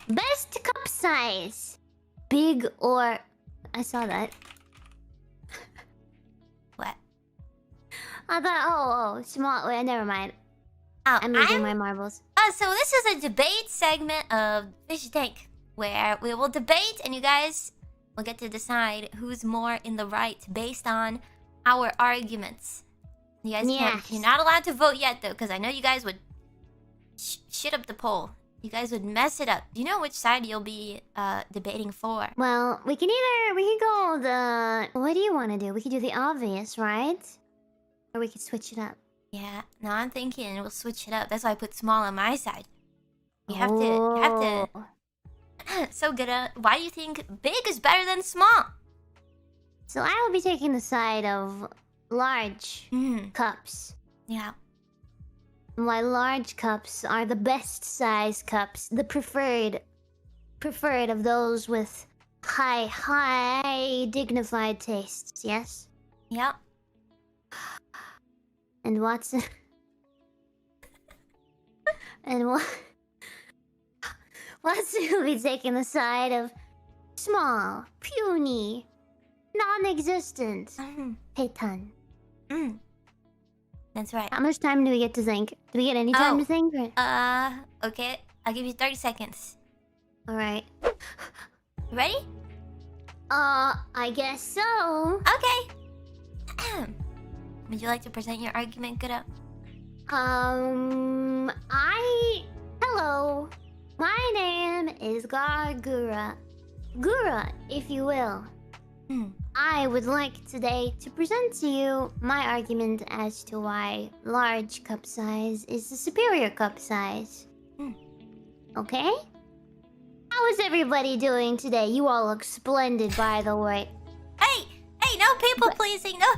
Best cup size. Big or... I saw that. What? I thought, small. Wait, never mind. Oh, I'm losing my marbles. So this is a debate segment of Fish Tank, where we will debate and you guys will get to decide who's more in the right based on our arguments. You guys can't. You're not allowed to vote yet, though, because I know you guys would shit up the poll. You guys would mess it up. Do you know which side you'll be debating for? Well, we can go the... What do you want to do? We could do the obvious, right? Or we could switch it up. Yeah, no, I'm thinking we'll switch it up. That's why I put small on my side. You have to. So, Gura, why do you think big is better than small? So I will be taking the side of large cups. Yeah. Why large cups are the best size cups, the preferred of those with high dignified tastes. Yes. Yep. And Watson. Watson will be taking the side of small, puny, non-existent. Peitan. That's right. How much time do we get to think? Do we get any time to think? Okay. I'll give you 30 seconds. Alright. Ready? I guess so. Okay. Would you like to present your argument, Gura? Hello. My name is Gura. Gura, if you will. I would like today to present to you my argument as to why large cup size is the superior cup size. Okay? How is everybody doing today? You all look splendid, by the way. Hey, no people pleasing, no.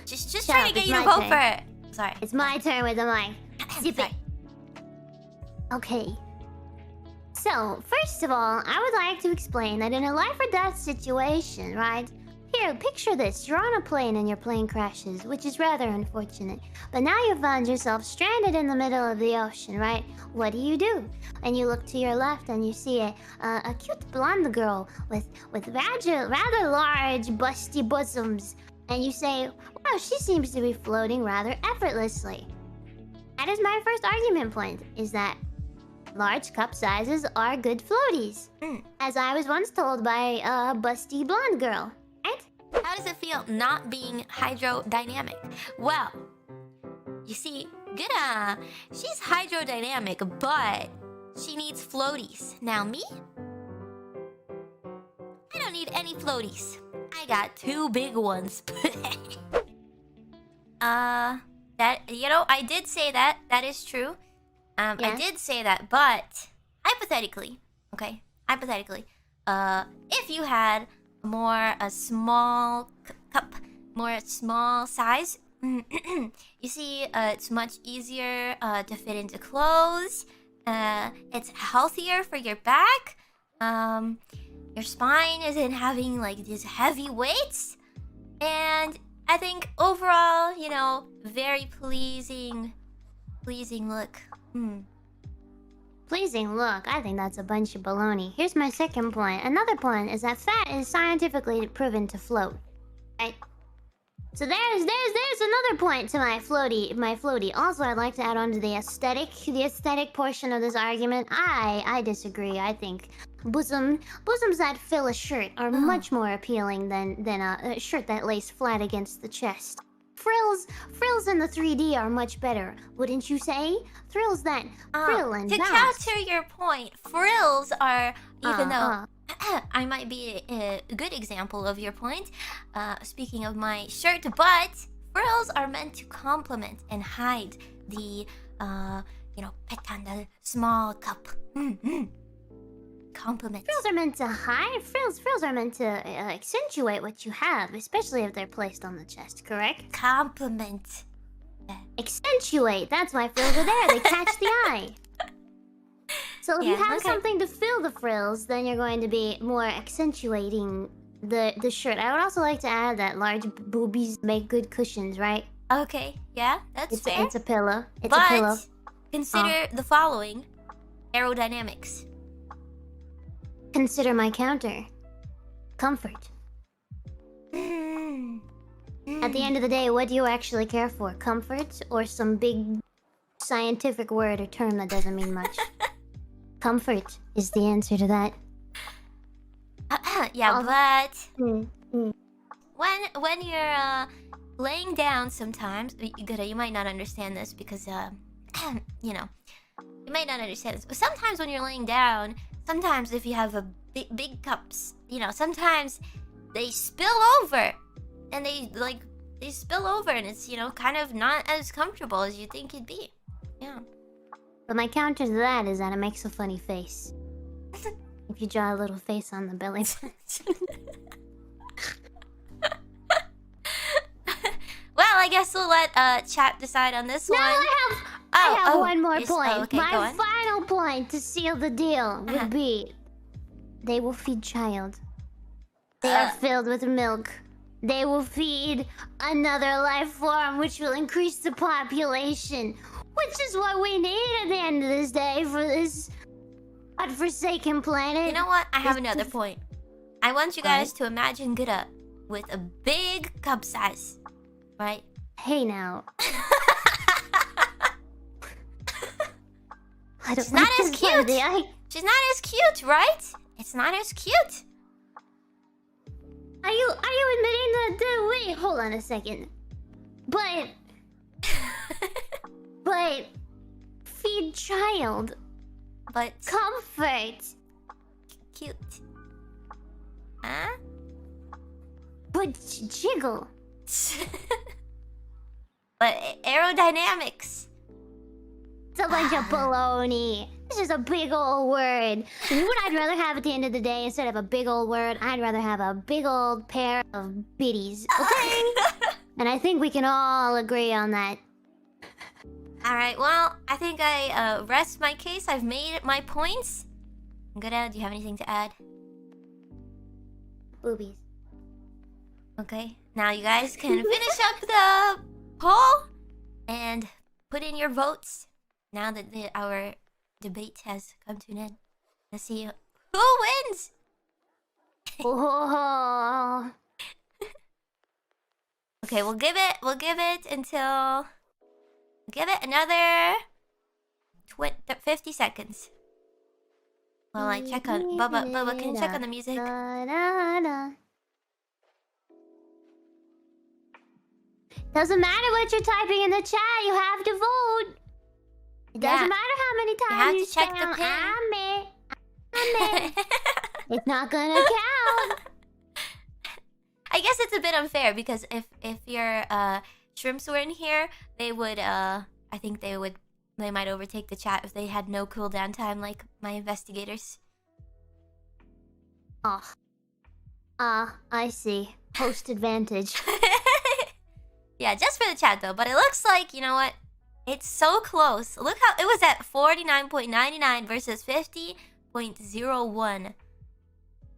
Just trying to get you to vote for it. Sorry. It's my turn with the mic. Zip it. Okay. So, first of all, I would like to explain that in a life or death situation, right? Here, picture this. You're on a plane and your plane crashes, which is rather unfortunate. But now you found yourself stranded in the middle of the ocean, right? What do? And you look to your left and you see a cute blonde girl with rather large, busty bosoms. And you say, wow, she seems to be floating rather effortlessly. That is my first argument point, is that large cup sizes are good floaties. As I was once told by a busty blonde girl, right? How does it feel not being hydrodynamic? Well, you see, Gura, she's hydrodynamic, but she needs floaties. Now me? I don't need any floaties. I got 2 big ones. I did say that. That is true. I did say that, but hypothetically, okay? Hypothetically, if you had a small cup, more small size, you see, it's much easier to fit into clothes. It's healthier for your back. Your spine isn't having like these heavy weights, and I think overall, very pleasing look. Pleasing look. I think that's a bunch of baloney. Here's my second point. Another point is that fat is scientifically proven to float. Right? So there's another point to my floaty. Also, I'd like to add on to the aesthetic portion of this argument. I disagree. I think bosoms that fill a shirt are much more appealing than a shirt that lays flat against the chest. Frills in the 3D are much better, wouldn't you say? Thrills that frill and bounce. To counter your point, frills are, even though I might be a good example of your point, speaking of my shirt, but frills are meant to complement and hide the, petan, the small cup. Compliment. Frills are meant to hide. Frills are meant to accentuate what you have, especially if they're placed on the chest. Correct? Compliment. Accentuate. That's why frills are there. They catch the eye. So if you have something to fill the frills, then you're going to be more accentuating the shirt. I would also like to add that large boobies make good cushions, right? Okay. Yeah, that's fair. It's a pillow. It's a pillow. Consider the following: aerodynamics. Consider my counter. Comfort. At the end of the day, what do you actually care for? Comfort or some big scientific word or term that doesn't mean much? Comfort is the answer to that. Yeah, but Mm, mm. when you're laying down, sometimes you might not understand this because you know, you might not understand this. But sometimes when you're laying down, sometimes if you have a big cups, you know, sometimes they spill over, and they spill over, and it's, you know, kind of not as comfortable as you think it'd be. Yeah. But my counter to that is that it makes a funny face. If you draw a little face on the belly button. Well, I guess we'll let chat decide on this one. I have one more point. Oh, okay, go my on. final point to seal the deal would be they will feed child. They are filled with milk. They will feed another life form, which will increase the population. Which is what we need at the end of this day for this godforsaken planet. You know what? I have another point. I want you guys to imagine Gura with a big cup size, right? Hey now. She's not as cute. She's not as cute, right? It's not as cute. Are you admitting that? Wait, hold on a second. But feed child. But comfort. Cute. Huh? But jiggle. But aerodynamics. It's a bunch of baloney. This is a big old word. You know what I'd rather have at the end of the day instead of a big old word? I'd rather have a big old pair of biddies. Okay? And I think we can all agree on that. Alright, well, I think I rest my case. I've made my points. Gura, do you have anything to add? Boobies. Okay, now you guys can finish up the poll and put in your votes now that our debate has come to an end. Let's see who wins. Oh. Okay, we'll give it until another 50 seconds. While I check on Bubba can check on the music. Doesn't matter what you're typing in the chat, you have to vote. It doesn't matter how many times you check the pin. It's not gonna count. I guess it's a bit unfair because if your shrimps were in here, they would I think they might overtake the chat if they had no cooldown time like my investigators. I see. Host advantage. Yeah, just for the chat though. But it looks like, you know what? It's so close. Look how it was at 49.99 versus 50.01.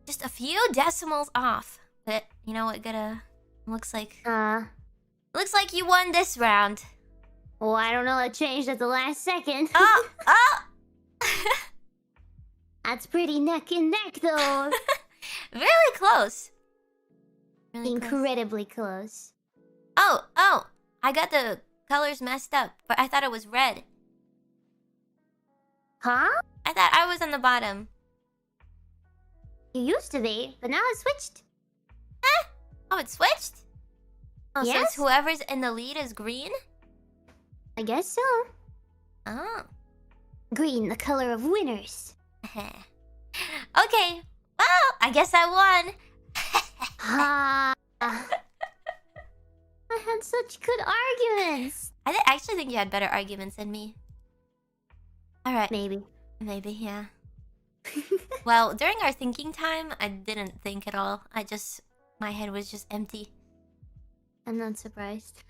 Just a few decimals off. But you know what, looks like you won this round. Oh, I don't know, it changed at the last second. That's pretty neck and neck though. Really close. Really incredibly close. Oh, I got the colors messed up, but I thought it was red. Huh? I thought I was on the bottom. You used to be, but now it's switched. Huh? Oh, it switched? Oh, yes? So it's whoever's in the lead is green? I guess so. Oh. Green, the color of winners. Okay, well, I guess I won. I had such good arguments. I actually think you had better arguments than me. Alright. Maybe, yeah. Well, during our thinking time, I didn't think at all. My head was just empty. I'm not surprised.